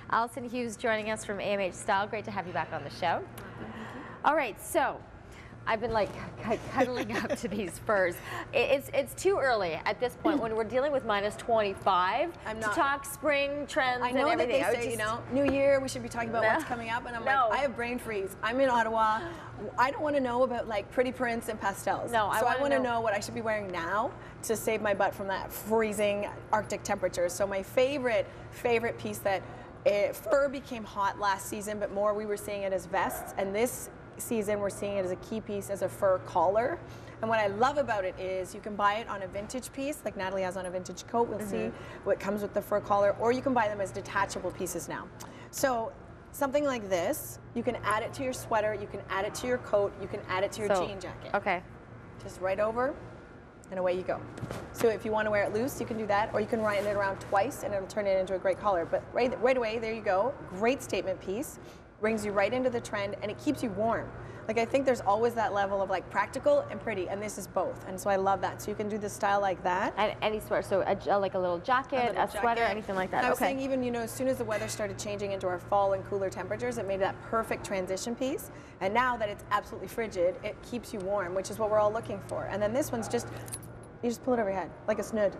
Alison Hughes joining us from AMH Style. Great to have you back on the show. All right, so I've been like cuddling up to these furs. It's too early at this point when we're dealing with minus 25 to talk spring trends and everything. I know that they say, you know, New Year, we should be talking about what's coming up, and I'm like, I have brain freeze. I'm in Ottawa. I don't want to know about like pretty prints and pastels. No, so I want to know what I should be wearing now to save my butt from that freezing Arctic temperatures. So my favorite piece that fur became hot last season, but more we were seeing it as vests, and this season we're seeing it as a key piece as a fur collar. And what I love about it is you can buy it on a vintage piece, like Natalie has on a vintage coat. We'll see what comes with the fur collar, or you can buy them as detachable pieces now. So something like this, you can add it to your sweater, you can add it to your coat, you can add it to your jean jacket. Okay. Just right over, and away you go. So if you want to wear it loose, you can do that, or you can run it around twice and it'll turn it into a great collar. But right away, there you go. Great statement piece. Brings you right into the trend, and it keeps you warm. Like, I think there's always that level of like practical and pretty, and this is both, and so I love that. So you can do the style like that. And any sweater, so like a little jacket, a sweater, anything like that. And I was saying, even, you know, as soon as the weather started changing into our fall and cooler temperatures, it made that perfect transition piece. And now that it's absolutely frigid, it keeps you warm, which is what we're all looking for. And then this one's just, you just pull it over your head, like a snood.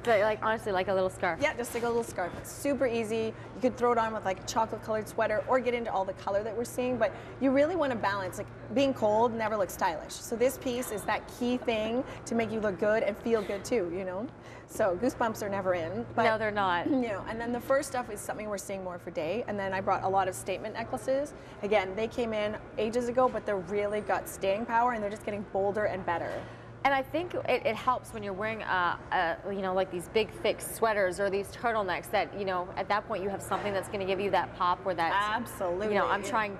Like, honestly, like a little scarf. Yeah, just like a little scarf. It's super easy. You could throw it on with like a chocolate colored sweater or get into all the color that we're seeing, but you really want to balance. Like, being cold never looks stylish. So this piece is that key thing to make you look good and feel good too, you know? So goosebumps are never in. But, no, they're not. You know, and then the fur stuff is something we're seeing more for day. And then I brought a lot of statement necklaces. Again, they came in ages ago, but they're really got staying power, and they're just getting bolder and better. And I think it helps when you're wearing, you know, like these big, thick sweaters or these turtlenecks that, you know, at that point you have something that's going to give you that pop or that. Absolutely. You know, I'm trying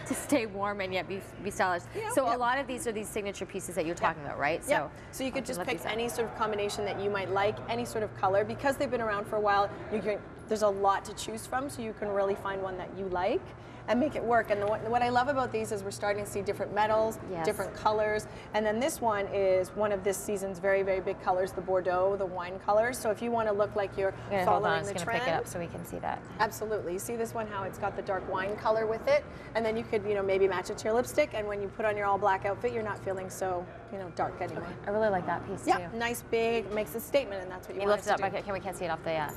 to stay warm and yet be stylish. Yeah, so a lot of these are these signature pieces that you're talking about, right? Yeah. So you could just pick any sort of combination that you might like, any sort of color. Because they've been around for a while, there's a lot to choose from, so you can really find one that you like and make it work. And what I love about these is we're starting to see different metals, different colors. And then this one is one of this season's very, very big colors, the Bordeaux, the wine colors. So if you want to look like you're following the trend. Pick it up so we can see that. Absolutely. You see this one, how it's got the dark wine color with it. And then you could, you know, maybe match it to your lipstick. And when you put on your all black outfit, you're not feeling so, you know, dark anymore. Okay. I really like that piece too. Yeah, nice, big, makes a statement, and that's what you want to do. Lift it up, we can't see it off the...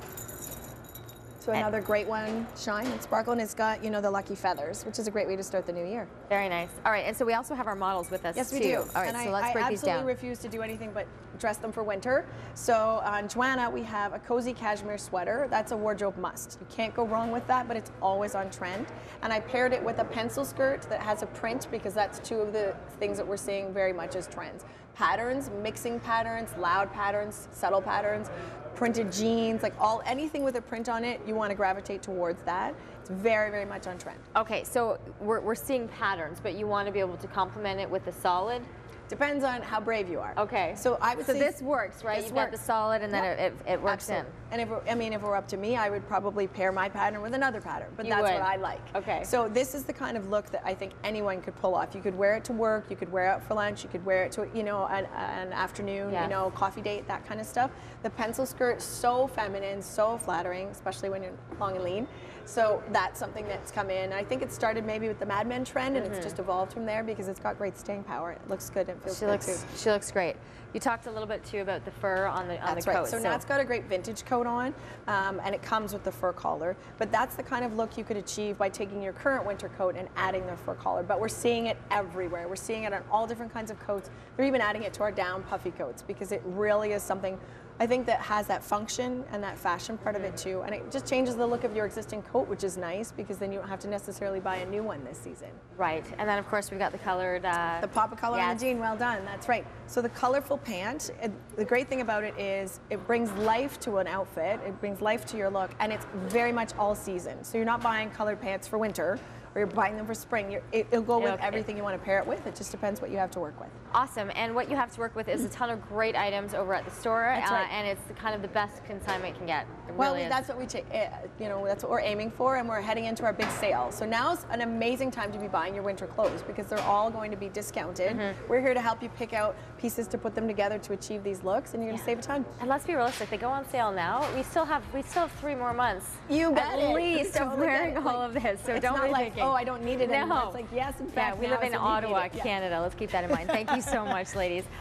So another great one, shine and sparkle, and it's got, you know, the lucky feathers, which is a great way to start the new year. Very nice. All right, and so we also have our models with us too. Yes, we do. do. All right, so let's break these down. I absolutely refuse to do anything but dress them for winter. So on Joanna, we have a cozy cashmere sweater. That's a wardrobe must. You can't go wrong with that, but it's always on trend. And I paired it with a pencil skirt that has a print, because that's two of the things that we're seeing very much as trends. Patterns, mixing patterns, loud patterns, subtle patterns, printed jeans, like anything with a print on it, you want to gravitate towards that. It's very, very much on trend. Okay, so we're seeing patterns, but you want to be able to complement it with the solid? Depends on how brave you are. Okay. So I would say this works, right? You've got the solid, and then it works in. And if it were up to me, I would probably pair my pattern with another pattern, but that's what I like. Okay. So this is the kind of look that I think anyone could pull off. You could wear it to work, you could wear it out for lunch, you could wear it to, you know, an afternoon, you know, coffee date, that kind of stuff. The pencil skirt, so feminine, so flattering, especially when you're long and lean. So that's something that's come in. I think it started maybe with the Mad Men trend, and it's just evolved from there because it's got great staying power. It looks good and feels good too. She looks great. You talked a little bit too about the fur on the coat. Right. So Nat's got a great vintage coat on, and it comes with the fur collar. But that's the kind of look you could achieve by taking your current winter coat and adding the fur collar. But we're seeing it everywhere. We're seeing it on all different kinds of coats. They're even adding it to our down puffy coats, because it really is something, I think, that has that function and that fashion part of it too. And it just changes the look of your existing coat, which is nice, because then you don't have to necessarily buy a new one this season. Right. And then of course we've got the colored the pop of color on the jean. Well done. That's right. So the colorful pant, the great thing about it is it brings life to an outfit. It brings life to your look, and it's very much all season. So you're not buying colored pants for winter or you're buying them for spring, it'll go with everything you want to pair it with. It just depends what you have to work with. Awesome, and what you have to work with is a ton of great items over at the store, That's right. and it's kind of the best consignment can get. It Well, really is. that's what we take. You know, that's what we're aiming for, and we're heading into our big sale. So now's an amazing time to be buying your winter clothes because they're all going to be discounted. We're here to help you pick out pieces to put them together to achieve these looks, and you're going to save a ton. And let's be realistic, they go on sale now. We still have 3 more months. You bet at least of Totally wearing get it. all of this. So it's don't not be like, thinking, oh, I don't need it anymore. No. It's like, yes, in Yeah, fact, we now live in is when you need Ottawa, it. Yeah. Canada. Let's keep that in mind. Thank you so much, ladies.